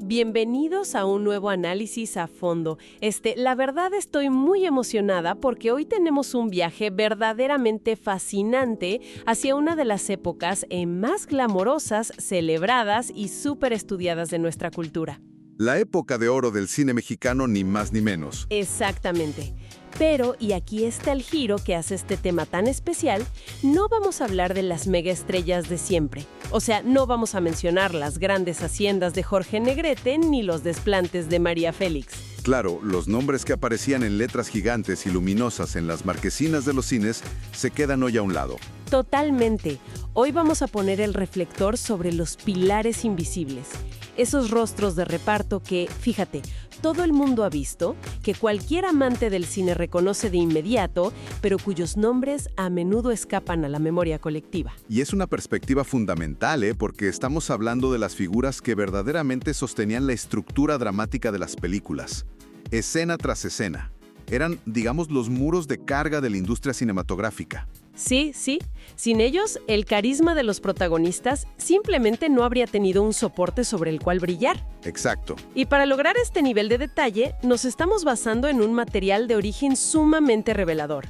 Bienvenidos a un nuevo análisis a fondo. La verdad estoy muy emocionada porque hoy tenemos un viaje verdaderamente fascinante hacia una de las épocas más glamorosas, celebradas y súper estudiadas de nuestra cultura. La época de oro del cine mexicano, ni más ni menos. Exactamente. Pero, y aquí está el giro que hace este tema tan especial, no vamos a hablar de las megaestrellas de siempre. O sea, no vamos a mencionar las grandes haciendas de Jorge Negrete ni los desplantes de María Félix. Claro, los nombres que aparecían en letras gigantes y luminosas en las marquesinas de los cines se quedan hoy a un lado. Totalmente. Hoy vamos a poner el reflector sobre los pilares invisibles. Esos rostros de reparto que, fíjate, todo el mundo ha visto, que cualquier amante del cine reconoce de inmediato, pero cuyos nombres a menudo escapan a la memoria colectiva. Y es una perspectiva fundamental, porque estamos hablando de las figuras que verdaderamente sostenían la estructura dramática de las películas, escena tras escena. Eran, digamos, los muros de carga de la industria cinematográfica. Sí. Sin ellos, el carisma de los protagonistas simplemente no habría tenido un soporte sobre el cual brillar. Exacto. Y para lograr este nivel de detalle, nos estamos basando en un material de origen sumamente revelador.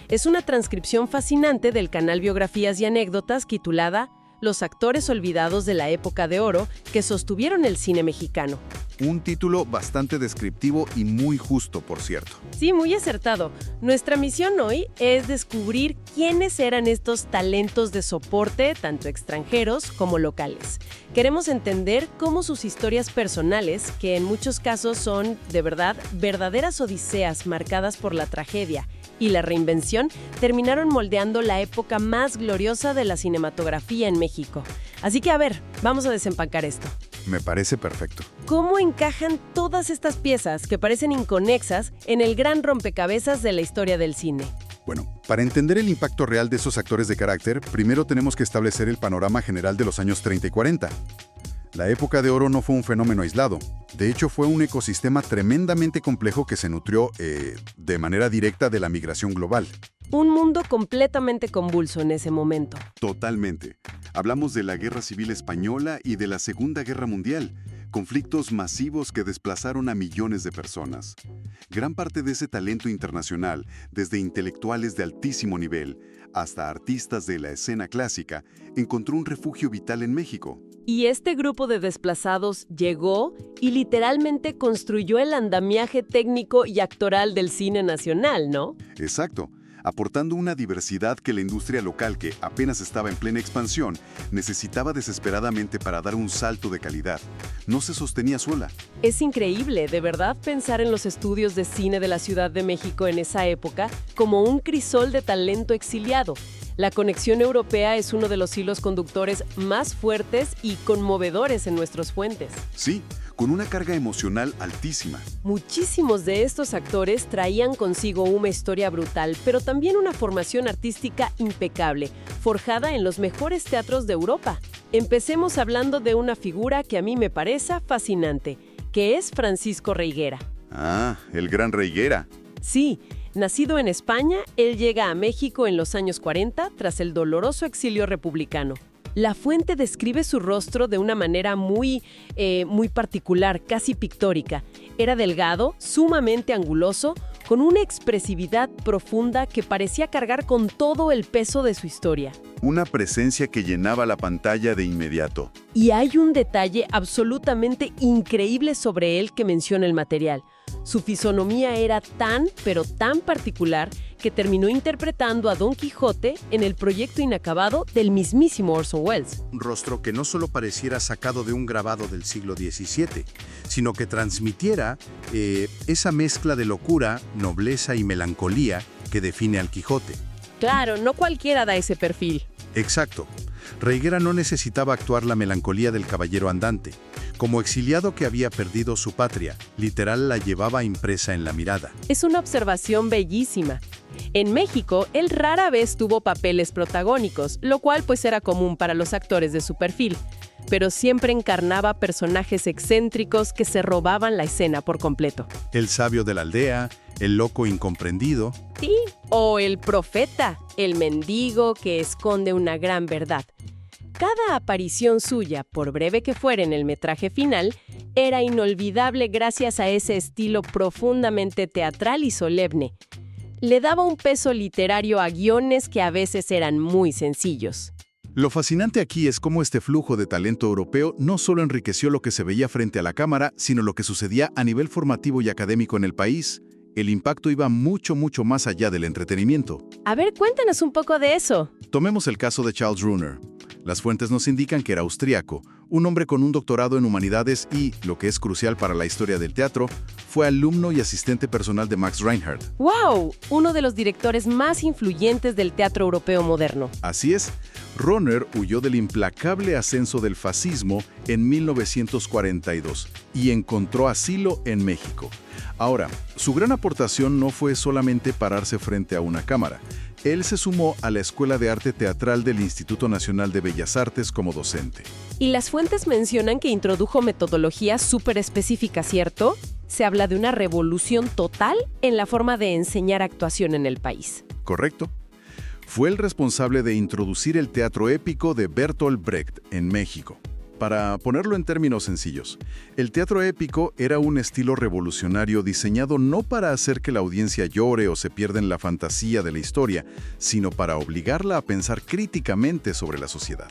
Es una transcripción fascinante del canal Biografías y Anécdotas titulada Los actores olvidados de la época de oro que sostuvieron el cine mexicano. Un título bastante descriptivo y muy justo, por cierto. Sí, muy acertado. Nuestra misión hoy es descubrir quiénes eran estos talentos de soporte, tanto extranjeros como locales. Queremos entender cómo sus historias personales, que en muchos casos son, de verdad, verdaderas odiseas marcadas por la tragedia y la reinvención, terminaron moldeando la época más gloriosa de la cinematografía en México. Así que, a ver, vamos a desempacar esto. Me parece perfecto. ¿Cómo encajan todas estas piezas que parecen inconexas en el gran rompecabezas de la historia del cine? Bueno, para entender el impacto real de esos actores de carácter, primero tenemos que establecer el panorama general de los años 30 y 40. La época de oro no fue un fenómeno aislado. De hecho, fue un ecosistema tremendamente complejo que se nutrió de manera directa de la migración global. Un mundo completamente convulso en ese momento. Totalmente. Hablamos de la Guerra Civil Española y de la Segunda Guerra Mundial, conflictos masivos que desplazaron a millones de personas. Gran parte de ese talento internacional, desde intelectuales de altísimo nivel hasta artistas de la escena clásica, encontró un refugio vital en México. Y este grupo de desplazados llegó y literalmente construyó el andamiaje técnico y actoral del cine nacional, ¿no? Exacto. Aportando una diversidad que la industria local, que apenas estaba en plena expansión, necesitaba desesperadamente para dar un salto de calidad. No se sostenía sola. Es increíble, de verdad, pensar en los estudios de cine de la Ciudad de México en esa época como un crisol de talento exiliado. La conexión europea es uno de los hilos conductores más fuertes y conmovedores en nuestras fuentes. Sí, con una carga emocional altísima. Muchísimos de estos actores traían consigo una historia brutal, pero también una formación artística impecable, forjada en los mejores teatros de Europa. Empecemos hablando de una figura que a mí me parece fascinante, que es Francisco Reiguera. Ah, el gran Reiguera. Sí. Nacido en España, él llega a México en los años 40 tras el doloroso exilio republicano. La fuente describe su rostro de una manera muy particular, casi pictórica. Era delgado, sumamente anguloso, con una expresividad profunda que parecía cargar con todo el peso de su historia. Una presencia que llenaba la pantalla de inmediato. Y hay un detalle absolutamente increíble sobre él que menciona el material. Su fisonomía era tan, pero tan particular que terminó interpretando a Don Quijote en el proyecto inacabado del mismísimo Orson Welles. Un rostro que no solo pareciera sacado de un grabado del siglo XVII, sino que transmitiera esa mezcla de locura, nobleza y melancolía que define al Quijote. Claro, no cualquiera da ese perfil. Exacto. Reiguera no necesitaba actuar la melancolía del caballero andante. Como exiliado que había perdido su patria, literal la llevaba impresa en la mirada. Es una observación bellísima. En México, él rara vez tuvo papeles protagónicos, lo cual pues era común para los actores de su perfil, pero siempre encarnaba personajes excéntricos que se robaban la escena por completo. El sabio de la aldea, el loco incomprendido. Sí, o el profeta, el mendigo que esconde una gran verdad. Cada aparición suya, por breve que fuera en el metraje final, era inolvidable gracias a ese estilo profundamente teatral y solemne. Le daba un peso literario a guiones que a veces eran muy sencillos. Lo fascinante aquí es cómo este flujo de talento europeo no solo enriqueció lo que se veía frente a la cámara, sino lo que sucedía a nivel formativo y académico en el país. El impacto iba mucho más allá del entretenimiento. A ver, cuéntanos un poco de eso. Tomemos el caso de Charles Brunner. Las fuentes nos indican que era austríaco, un hombre con un doctorado en humanidades y, lo que es crucial para la historia del teatro, fue alumno y asistente personal de Max Reinhardt. ¡Wow! Uno de los directores más influyentes del teatro europeo moderno. Así es. Brunner huyó del implacable ascenso del fascismo en 1942 y encontró asilo en México. Ahora, su gran aportación no fue solamente pararse frente a una cámara. Él se sumó a la Escuela de Arte Teatral del Instituto Nacional de Bellas Artes como docente. Y las fuentes mencionan que introdujo metodologías súper específicas, ¿cierto? Se habla de una revolución total en la forma de enseñar actuación en el país. Correcto. Fue el responsable de introducir el teatro épico de Bertolt Brecht en México. Para ponerlo en términos sencillos, el teatro épico era un estilo revolucionario diseñado no para hacer que la audiencia llore o se pierda en la fantasía de la historia, sino para obligarla a pensar críticamente sobre la sociedad.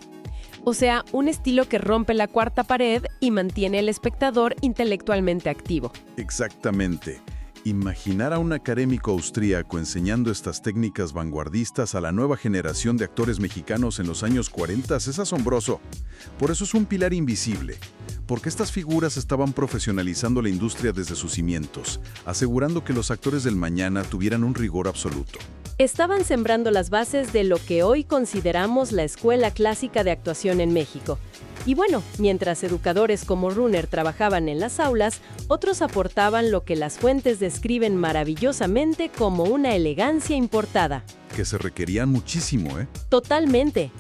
O sea, un estilo que rompe la cuarta pared y mantiene al espectador intelectualmente activo. Exactamente. Imaginar a un académico austríaco enseñando estas técnicas vanguardistas a la nueva generación de actores mexicanos en los años 40 es asombroso. Por eso es un pilar invisible, porque estas figuras estaban profesionalizando la industria desde sus cimientos, asegurando que los actores del mañana tuvieran un rigor absoluto. Estaban sembrando las bases de lo que hoy consideramos la escuela clásica de actuación en México. Y bueno, mientras educadores como Brunner trabajaban en las aulas, otros aportaban lo que las fuentes describen maravillosamente como una elegancia importada. Que se requerían muchísimo, ¿eh? Totalmente.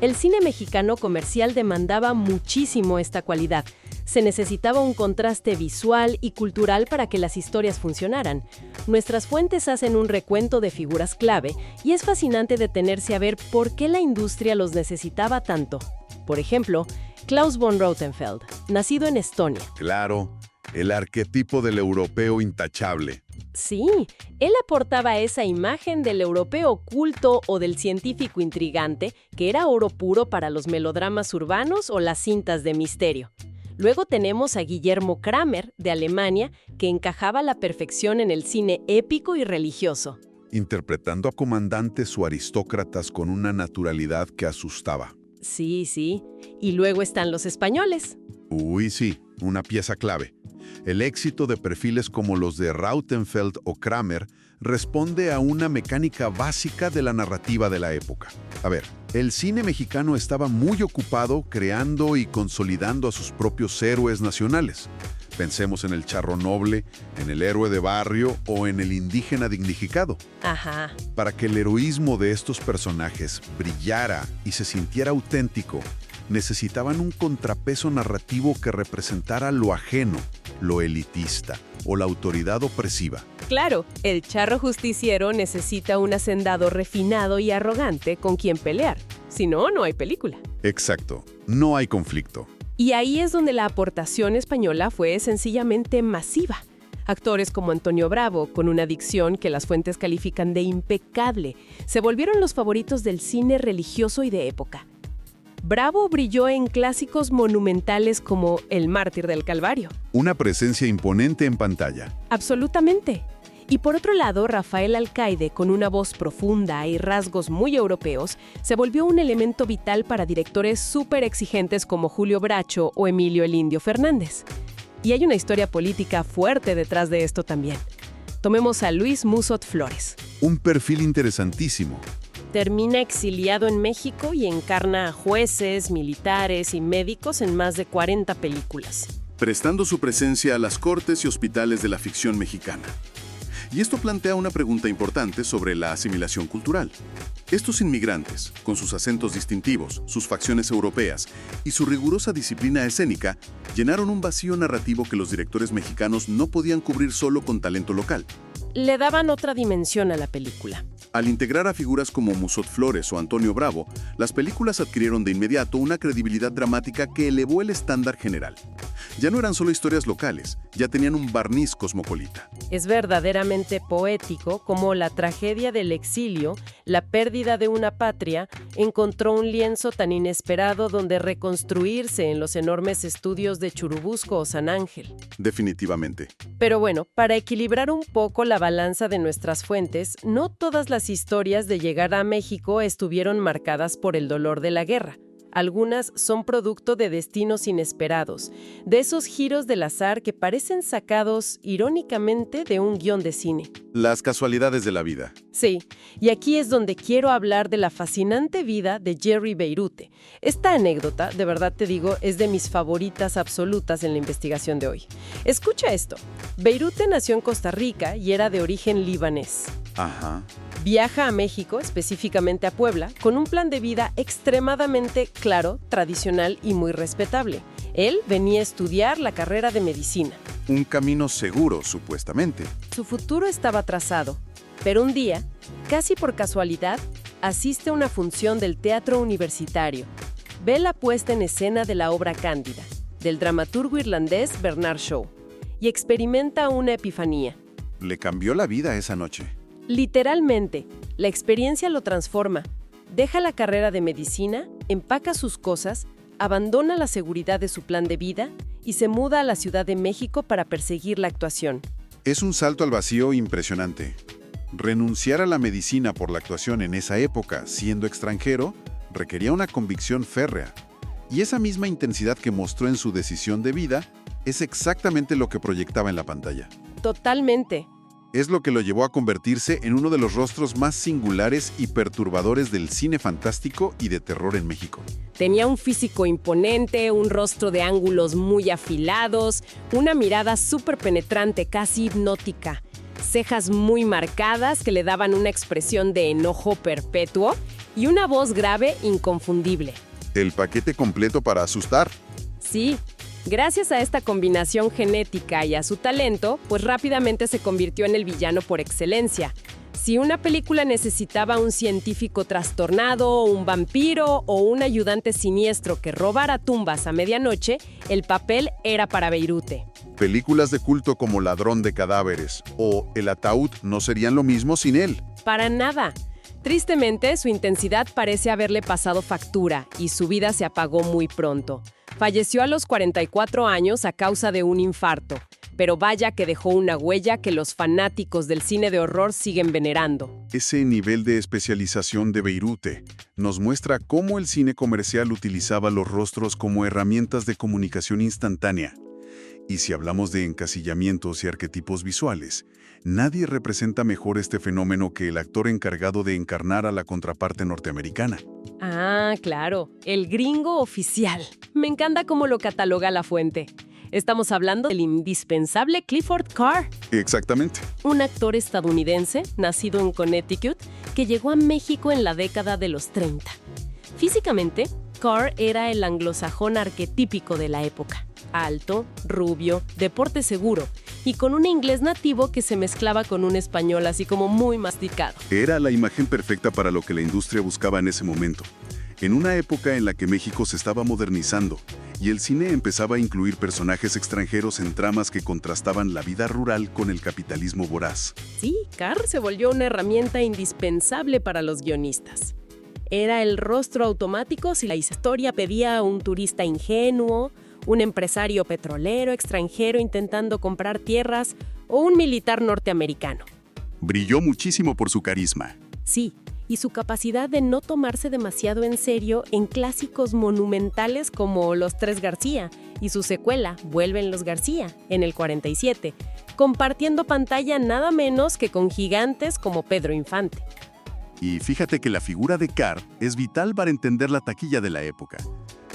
El cine mexicano comercial demandaba muchísimo esta cualidad. Se necesitaba un contraste visual y cultural para que las historias funcionaran. Nuestras fuentes hacen un recuento de figuras clave y es fascinante detenerse a ver por qué la industria los necesitaba tanto. Por ejemplo, Klaus von Rothenfeld, nacido en Estonia. Claro, el arquetipo del europeo intachable. Sí, él aportaba esa imagen del europeo culto o del científico intrigante, que era oro puro para los melodramas urbanos o las cintas de misterio. Luego tenemos a Guillermo Kramer, de Alemania, que encajaba a la perfección en el cine épico y religioso. Interpretando a comandantes o aristócratas con una naturalidad que asustaba. Sí. Y luego están los españoles. Uy, sí, una pieza clave. El éxito de perfiles como los de Rautenfeld o Kramer responde a una mecánica básica de la narrativa de la época. A ver, el cine mexicano estaba muy ocupado creando y consolidando a sus propios héroes nacionales. Pensemos en el charro noble, en el héroe de barrio o en el indígena dignificado. Ajá. Para que el heroísmo de estos personajes brillara y se sintiera auténtico, necesitaban un contrapeso narrativo que representara lo ajeno, lo elitista o la autoridad opresiva. Claro, el charro justiciero necesita un hacendado refinado y arrogante con quien pelear. Si no, no hay película. Exacto, no hay conflicto. Y ahí es donde la aportación española fue sencillamente masiva. Actores como Antonio Bravo, con una dicción que las fuentes califican de impecable, se volvieron los favoritos del cine religioso y de época. Bravo brilló en clásicos monumentales como El mártir del Calvario. Una presencia imponente en pantalla. Absolutamente. Y por otro lado, Rafael Alcaide, con una voz profunda y rasgos muy europeos, se volvió un elemento vital para directores súper exigentes como Julio Bracho o Emilio el Indio Fernández. Y hay una historia política fuerte detrás de esto también. Tomemos a Luis Musot Flores. Un perfil interesantísimo. Termina exiliado en México y encarna a jueces, militares y médicos en más de 40 películas. Prestando su presencia a las cortes y hospitales de la ficción mexicana. Y esto plantea una pregunta importante sobre la asimilación cultural. Estos inmigrantes, con sus acentos distintivos, sus facciones europeas y su rigurosa disciplina escénica, llenaron un vacío narrativo que los directores mexicanos no podían cubrir solo con talento local. Le daban otra dimensión a la película. Al integrar a figuras como Musot Flores o Antonio Bravo, las películas adquirieron de inmediato una credibilidad dramática que elevó el estándar general. Ya no eran solo historias locales, ya tenían un barniz cosmopolita. Es verdaderamente poético cómo la tragedia del exilio, la pérdida de una patria, encontró un lienzo tan inesperado donde reconstruirse en los enormes estudios de Churubusco o San Ángel. Definitivamente. Pero bueno, para equilibrar un poco la balanza de nuestras fuentes, no todas las historias de llegar a México estuvieron marcadas por el dolor de la guerra. Algunas son producto de destinos inesperados, de esos giros del azar que parecen sacados, irónicamente, de un guión de cine. Las casualidades de la vida. Sí, y aquí es donde quiero hablar de la fascinante vida de Jerry Beirute. Esta anécdota, de verdad te digo, es de mis favoritas absolutas en la investigación de hoy. Escucha esto. Beirute nació en Costa Rica y era de origen libanés. Ajá. Viaja a México, específicamente a Puebla, con un plan de vida extremadamente claro, tradicional y muy respetable. Él venía a estudiar la carrera de medicina. Un camino seguro, supuestamente. Su futuro estaba trazado, pero un día, casi por casualidad, asiste a una función del Teatro Universitario. Ve la puesta en escena de la obra Cándida, del dramaturgo irlandés Bernard Shaw, y experimenta una epifanía. Le cambió la vida esa noche. Literalmente, la experiencia lo transforma. Deja la carrera de medicina, empaca sus cosas, abandona la seguridad de su plan de vida y se muda a la Ciudad de México para perseguir la actuación. Es un salto al vacío impresionante. Renunciar a la medicina por la actuación en esa época, siendo extranjero, requería una convicción férrea. Y esa misma intensidad que mostró en su decisión de vida es exactamente lo que proyectaba en la pantalla. Totalmente. Es lo que lo llevó a convertirse en uno de los rostros más singulares y perturbadores del cine fantástico y de terror en México. Tenía un físico imponente, un rostro de ángulos muy afilados, una mirada súper penetrante, casi hipnótica, cejas muy marcadas que le daban una expresión de enojo perpetuo y una voz grave inconfundible. El paquete completo para asustar. Sí. Gracias a esta combinación genética y a su talento, pues rápidamente se convirtió en el villano por excelencia. Si una película necesitaba un científico trastornado, un vampiro o un ayudante siniestro que robara tumbas a medianoche, el papel era para Beirute. Películas de culto como Ladrón de Cadáveres o El Ataúd no serían lo mismo sin él. Para nada. Tristemente, su intensidad parece haberle pasado factura y su vida se apagó muy pronto. Falleció a los 44 años a causa de un infarto, pero vaya que dejó una huella que los fanáticos del cine de horror siguen venerando. Ese nivel de especialización de Beirute nos muestra cómo el cine comercial utilizaba los rostros como herramientas de comunicación instantánea. Y si hablamos de encasillamientos y arquetipos visuales, nadie representa mejor este fenómeno que el actor encargado de encarnar a la contraparte norteamericana. Ah, claro, el gringo oficial. Me encanta cómo lo cataloga la fuente. Estamos hablando del indispensable Clifford Carr. Exactamente. Un actor estadounidense, nacido en Connecticut, que llegó a México en la década de los 30. Físicamente, Carr era el anglosajón arquetípico de la época. Alto, rubio, de porte seguro y con un inglés nativo que se mezclaba con un español así como muy masticado. Era la imagen perfecta para lo que la industria buscaba en ese momento. En una época en la que México se estaba modernizando y el cine empezaba a incluir personajes extranjeros en tramas que contrastaban la vida rural con el capitalismo voraz. Sí, Carr se volvió una herramienta indispensable para los guionistas. Era el rostro automático si la historia pedía a un turista ingenuo, un empresario petrolero extranjero intentando comprar tierras o un militar norteamericano. Brilló muchísimo por su carisma. Sí, y su capacidad de no tomarse demasiado en serio en clásicos monumentales como Los Tres García y su secuela, Vuelven los García, en el 47, compartiendo pantalla nada menos que con gigantes como Pedro Infante. Y fíjate que la figura de Carr es vital para entender la taquilla de la época.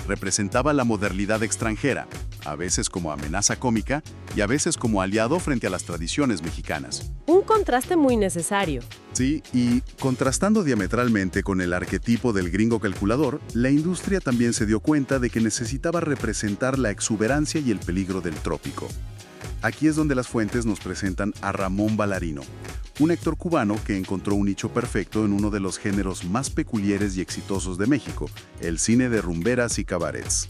Representaba la modernidad extranjera, a veces como amenaza cómica y a veces como aliado frente a las tradiciones mexicanas. Un contraste muy necesario. Sí, y contrastando diametralmente con el arquetipo del gringo calculador, la industria también se dio cuenta de que necesitaba representar la exuberancia y el peligro del trópico. Aquí es donde las fuentes nos presentan a Ramón Valarino, un actor cubano que encontró un nicho perfecto en uno de los géneros más peculiares y exitosos de México, el cine de rumberas y cabarets.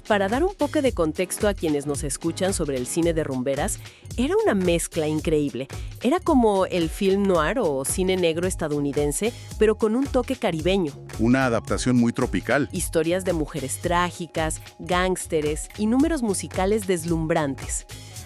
Para dar un poco de contexto a quienes nos escuchan sobre el cine de rumberas, era una mezcla increíble. Era como el film noir o cine negro estadounidense, pero con un toque caribeño. Una adaptación muy tropical. Historias de mujeres trágicas, gángsteres y números musicales deslumbrantes.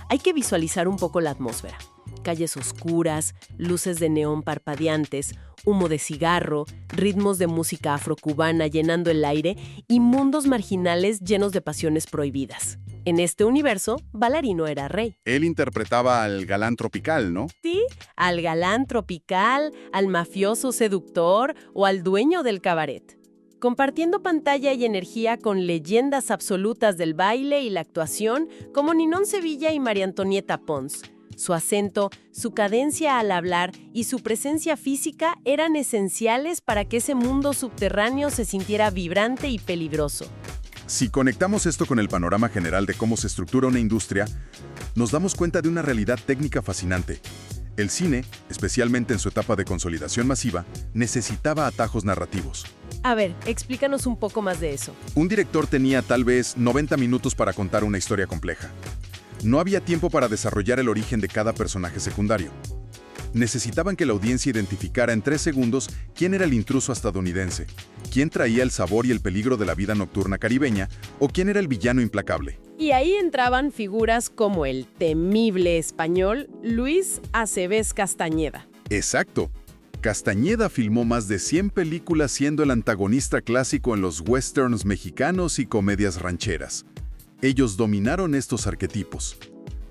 Hay que visualizar un poco la atmósfera. Calles oscuras, luces de neón parpadeantes, humo de cigarro, ritmos de música afrocubana llenando el aire y mundos marginales llenos de pasiones prohibidas. En este universo, Valarino era rey. Él interpretaba al galán tropical, ¿no? Sí, al galán tropical, al mafioso seductor o al dueño del cabaret. Compartiendo pantalla y energía con leyendas absolutas del baile y la actuación como Ninón Sevilla y María Antonieta Pons. Su acento, su cadencia al hablar y su presencia física eran esenciales para que ese mundo subterráneo se sintiera vibrante y peligroso. Si conectamos esto con el panorama general de cómo se estructura una industria, nos damos cuenta de una realidad técnica fascinante. El cine, especialmente en su etapa de consolidación masiva, necesitaba atajos narrativos. A ver, explícanos un poco más de eso. Un director tenía tal vez 90 minutos para contar una historia compleja. No había tiempo para desarrollar el origen de cada personaje secundario. Necesitaban que la audiencia identificara en 3 segundos quién era el intruso estadounidense, quién traía el sabor y el peligro de la vida nocturna caribeña o quién era el villano implacable. Y ahí entraban figuras como el temible español Luis Acebes Castañeda. Exacto. Castañeda filmó más de 100 películas siendo el antagonista clásico en los westerns mexicanos y comedias rancheras. Ellos dominaron estos arquetipos,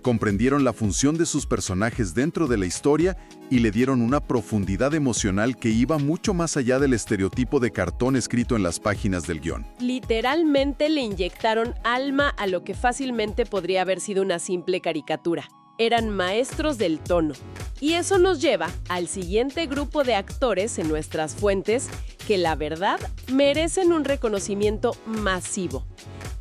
comprendieron la función de sus personajes dentro de la historia y le dieron una profundidad emocional que iba mucho más allá del estereotipo de cartón escrito en las páginas del guión. Literalmente le inyectaron alma a lo que fácilmente podría haber sido una simple caricatura. Eran maestros del tono. Y eso nos lleva al siguiente grupo de actores en nuestras fuentes que, la verdad, merecen un reconocimiento masivo.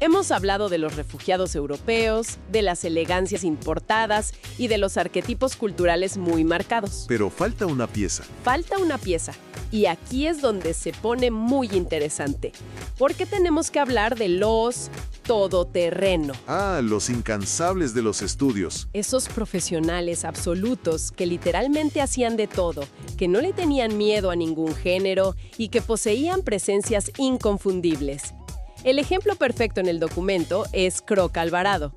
Hemos hablado de los refugiados europeos, de las elegancias importadas y de los arquetipos culturales muy marcados. Pero falta una pieza. Falta una pieza. Y aquí es donde se pone muy interesante, porque tenemos que hablar de los todoterreno. Los incansables de los estudios. Esos profesionales absolutos que literalmente hacían de todo, que no le tenían miedo a ningún género y que poseían presencias inconfundibles. El ejemplo perfecto en el documento es Croc Alvarado.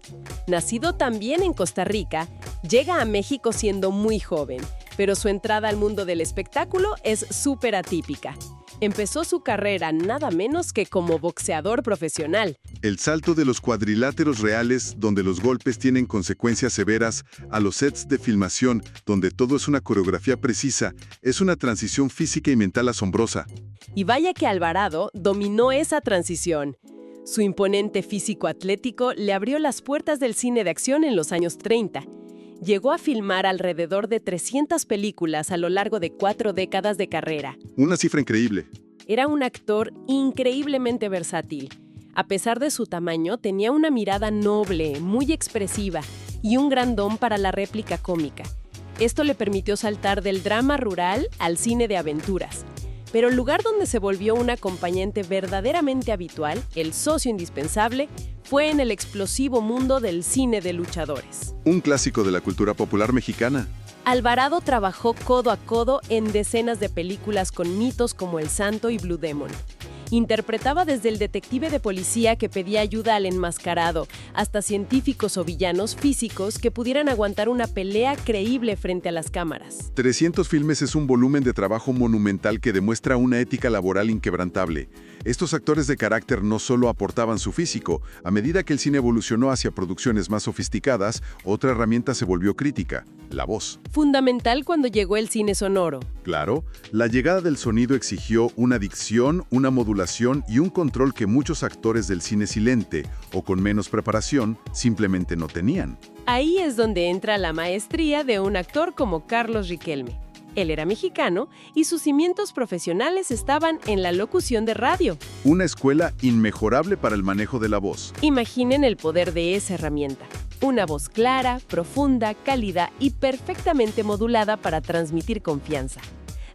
Nacido también en Costa Rica, llega a México siendo muy joven, pero su entrada al mundo del espectáculo es súper atípica. Empezó su carrera nada menos que como boxeador profesional. El salto de los cuadriláteros reales, donde los golpes tienen consecuencias severas, a los sets de filmación, donde todo es una coreografía precisa, es una transición física y mental asombrosa. Y vaya que Alvarado dominó esa transición. Su imponente físico atlético le abrió las puertas del cine de acción en los años 30. Llegó a filmar alrededor de 300 películas a lo largo de 4 décadas de carrera. Una cifra increíble. Era un actor increíblemente versátil. A pesar de su tamaño, tenía una mirada noble, muy expresiva y un gran don para la réplica cómica. Esto le permitió saltar del drama rural al cine de aventuras. Pero el lugar donde se volvió un acompañante verdaderamente habitual, el socio indispensable, fue en el explosivo mundo del cine de luchadores. Un clásico de la cultura popular mexicana. Alvarado trabajó codo a codo en decenas de películas con mitos como El Santo y Blue Demon. Interpretaba desde el detective de policía que pedía ayuda al enmascarado, hasta científicos o villanos físicos que pudieran aguantar una pelea creíble frente a las cámaras. 300 filmes es un volumen de trabajo monumental que demuestra una ética laboral inquebrantable. Estos actores de carácter no solo aportaban su físico, a medida que el cine evolucionó hacia producciones más sofisticadas, otra herramienta se volvió crítica: la voz. Fundamental cuando llegó el cine sonoro. Claro, la llegada del sonido exigió una dicción, una modulación y un control que muchos actores del cine silente, o con menos preparación, simplemente no tenían. Ahí es donde entra la maestría de un actor como Carlos Riquelme. Él era mexicano y sus cimientos profesionales estaban en la locución de radio. Una escuela inmejorable para el manejo de la voz. Imaginen el poder de esa herramienta. Una voz clara, profunda, cálida y perfectamente modulada para transmitir confianza.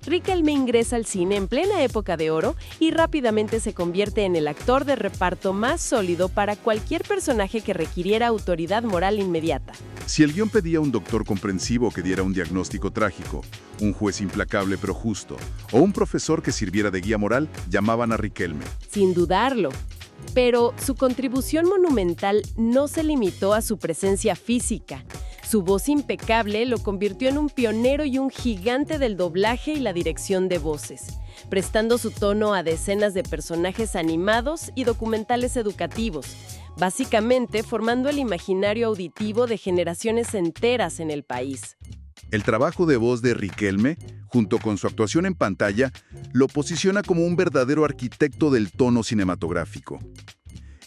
Riquelme ingresa al cine en plena época de oro y rápidamente se convierte en el actor de reparto más sólido para cualquier personaje que requiriera autoridad moral inmediata. Si el guión pedía un doctor comprensivo que diera un diagnóstico trágico, un juez implacable pero justo, o un profesor que sirviera de guía moral, llamaban a Riquelme. Sin dudarlo. Pero su contribución monumental no se limitó a su presencia física. Su voz impecable lo convirtió en un pionero y un gigante del doblaje y la dirección de voces, prestando su tono a decenas de personajes animados y documentales educativos, básicamente formando el imaginario auditivo de generaciones enteras en el país. El trabajo de voz de Riquelme, junto con su actuación en pantalla, lo posiciona como un verdadero arquitecto del tono cinematográfico.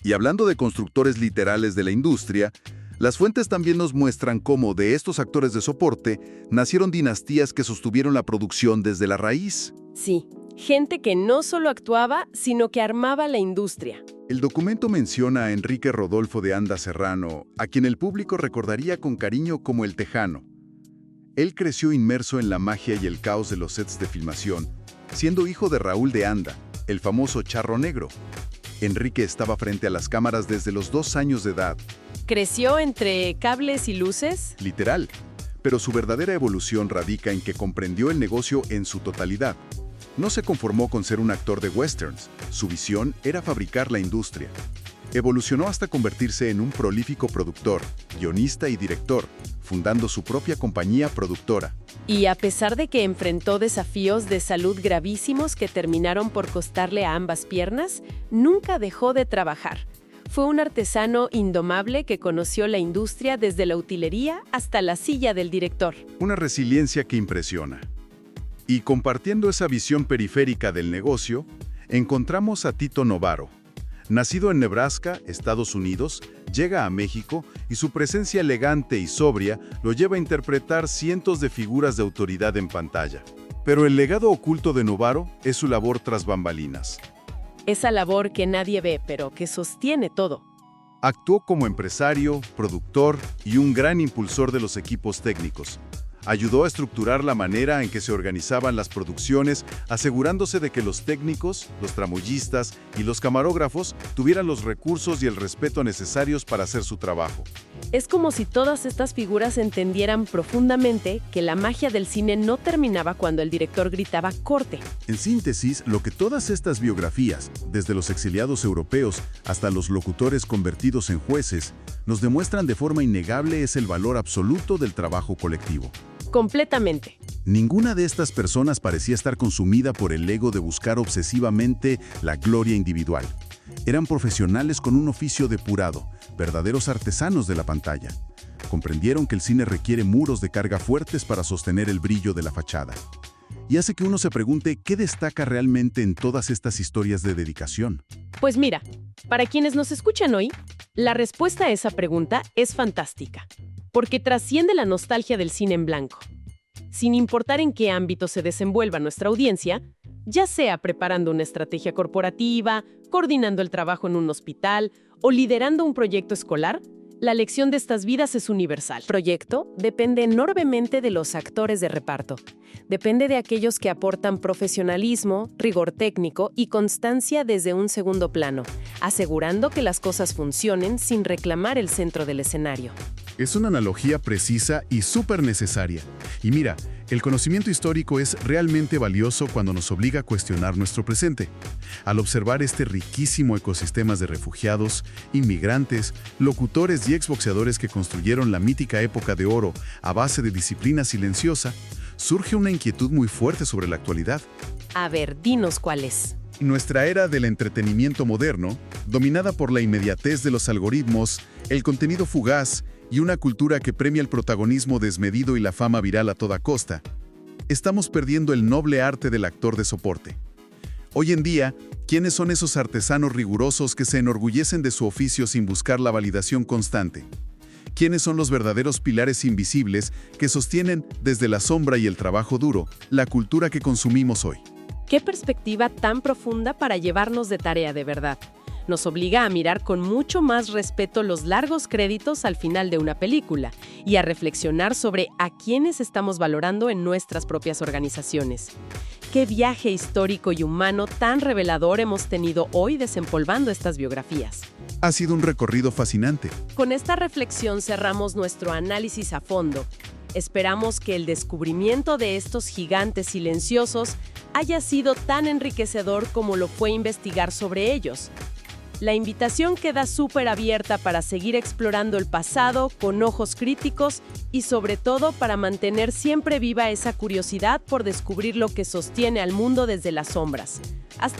Y hablando de constructores literales de la industria, las fuentes también nos muestran cómo de estos actores de soporte nacieron dinastías que sostuvieron la producción desde la raíz. Sí, gente que no solo actuaba, sino que armaba la industria. El documento menciona a Enrique Rodolfo de Anda Serrano, a quien el público recordaría con cariño como el Tejano. Él creció inmerso en la magia y el caos de los sets de filmación, siendo hijo de Raúl de Anda, el famoso Charro Negro. Enrique estaba frente a las cámaras desde los 2 años de edad. ¿Creció entre cables y luces? Literal, pero su verdadera evolución radica en que comprendió el negocio en su totalidad. No se conformó con ser un actor de westerns, su visión era fabricar la industria. Evolucionó hasta convertirse en un prolífico productor, guionista y director, fundando su propia compañía productora. Y a pesar de que enfrentó desafíos de salud gravísimos que terminaron por costarle a ambas piernas, nunca dejó de trabajar. Fue un artesano indomable que conoció la industria desde la utilería hasta la silla del director. Una resiliencia que impresiona. Y compartiendo esa visión periférica del negocio, encontramos a Tito Novaro. Nacido en Nebraska, Estados Unidos, llega a México y su presencia elegante y sobria lo lleva a interpretar cientos de figuras de autoridad en pantalla. Pero el legado oculto de Novaro es su labor tras bambalinas. Esa labor que nadie ve, pero que sostiene todo. Actuó como empresario, productor y un gran impulsor de los equipos técnicos. Ayudó a estructurar la manera en que se organizaban las producciones, asegurándose de que los técnicos, los tramoyistas y los camarógrafos tuvieran los recursos y el respeto necesarios para hacer su trabajo. Es como si todas estas figuras entendieran profundamente que la magia del cine no terminaba cuando el director gritaba ¡corte! En síntesis, lo que todas estas biografías, desde los exiliados europeos hasta los locutores convertidos en jueces, nos demuestran de forma innegable es el valor absoluto del trabajo colectivo. Completamente. Ninguna de estas personas parecía estar consumida por el ego de buscar obsesivamente la gloria individual. Eran profesionales con un oficio depurado, verdaderos artesanos de la pantalla. Comprendieron que el cine requiere muros de carga fuertes para sostener el brillo de la fachada. Y hace que uno se pregunte qué destaca realmente en todas estas historias de dedicación. Pues mira, para quienes nos escuchan hoy, la respuesta a esa pregunta es fantástica, porque trasciende la nostalgia del cine en blanco. Sin importar en qué ámbito se desenvuelva nuestra audiencia, ya sea preparando una estrategia corporativa, coordinando el trabajo en un hospital o liderando un proyecto escolar, la lección de estas vidas es universal. El proyecto depende enormemente de los actores de reparto. Depende de aquellos que aportan profesionalismo, rigor técnico y constancia desde un segundo plano, asegurando que las cosas funcionen sin reclamar el centro del escenario. Es una analogía precisa y súper necesaria. Y mira, el conocimiento histórico es realmente valioso cuando nos obliga a cuestionar nuestro presente. Al observar este riquísimo ecosistema de refugiados, inmigrantes, locutores y exboxeadores que construyeron la mítica época de oro a base de disciplina silenciosa, surge una inquietud muy fuerte sobre la actualidad. A ver, dinos cuál es. Nuestra era del entretenimiento moderno, dominada por la inmediatez de los algoritmos, el contenido fugaz y una cultura que premia el protagonismo desmedido y la fama viral a toda costa, estamos perdiendo el noble arte del actor de soporte. Hoy en día, ¿quiénes son esos artesanos rigurosos que se enorgullecen de su oficio sin buscar la validación constante? ¿Quiénes son los verdaderos pilares invisibles que sostienen, desde la sombra y el trabajo duro, la cultura que consumimos hoy? ¡Qué perspectiva tan profunda para llevarnos de tarea de verdad! Nos obliga a mirar con mucho más respeto los largos créditos al final de una película y a reflexionar sobre a quiénes estamos valorando en nuestras propias organizaciones. ¿Qué viaje histórico y humano tan revelador hemos tenido hoy desempolvando estas biografías? Ha sido un recorrido fascinante. Con esta reflexión cerramos nuestro análisis a fondo. Esperamos que el descubrimiento de estos gigantes silenciosos haya sido tan enriquecedor como lo fue investigar sobre ellos. La invitación queda súper abierta para seguir explorando el pasado con ojos críticos y sobre todo para mantener siempre viva esa curiosidad por descubrir lo que sostiene al mundo desde las sombras. Hasta